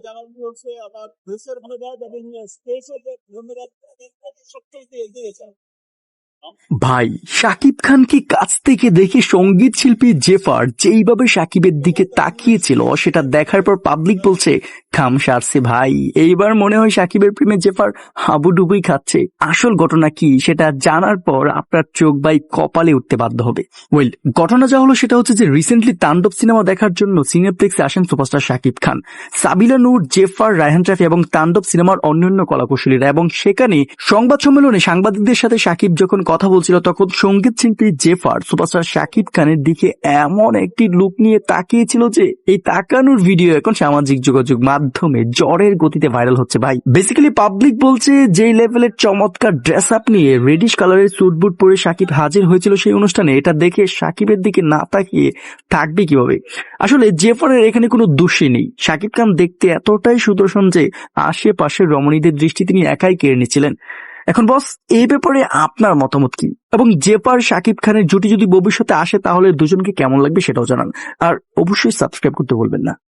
জানানো হচ্ছে আমার দেশের ধন্যবাদ এবং স্পেসের ধন্যবাদ সবচেয়ে এগিয়ে গেছে। ভাই, শাকিব খানকে কাছ থেকে দেখে সঙ্গীত শিল্পী জেফার যেইভাবে শাকিবের দিকে তাকিয়েছিল সেটা দেখার পর পাবলিক বলছে খাম সারছে ভাই, এইবার মনে হয় শাকিবের প্রেমে জেফার হাবুডুবুই খাচ্ছে। আসল ঘটনা কি সেটা জানার পর আপনার চোখ ভাই কপালে উঠতে বাধ্য হবে। ওয়েল, ঘটনা যা হলো সেটা হচ্ছে যে রিসেন্টলি তাণ্ডব সিনেমা দেখার জন্য সিনেপ্লেক্সে আসেন সুপারস্টার শাকিব খান, সাবিলা নূর, জেফার, রায়হান রাফি এবং তাণ্ডব সিনেমার অন্যান্য কলাকুশলীরা। এবং সেখানে সংবাদ সম্মেলনে সাংবাদিকদের সাথে শাকিব যখন কথা বলছিল তখন সঙ্গীত শিল্পী জেফার সুপারস্টার শাকিব খানের দিকে এমন একটি লুক নিয়ে তাকিয়েছিল যে এই তাকানোর ভিডিও এখন সামাজিক যোগাযোগ মাধ্যমে জ্বরের গতিতে ভাইরাল হচ্ছে ভাই। বেসিক্যালি পাবলিক বলছে যেই লেভেলের চমৎকার ড্রেস আপ নিয়ে রেডিশ কালারের স্যুট বুট পরে শাকিব হাজির হয়েছিল সেই অনুষ্ঠানে, এটা দেখে শাকিবের দিকে না তাকিয়ে থাকবে কিভাবে। আসলে জেফারের এখানে কোনো দোষই নেই। শাকিব খান দেখতে এতটাই সুদর্শন যে আশেপাশের রমণীদের দৃষ্টি তিনি একাই কেড়ে নিচ্ছিলেন। এখন বস, এই ব্যাপারে আপনার মতামত কি? এবং জেফার শাকিব খানের জুটি যদি ভবিষ্যতে আসে তাহলে দুজনকে কেমন লাগবে সেটাও জানান। আর অবশ্যই সাবস্ক্রাইব করতে বলবেন না।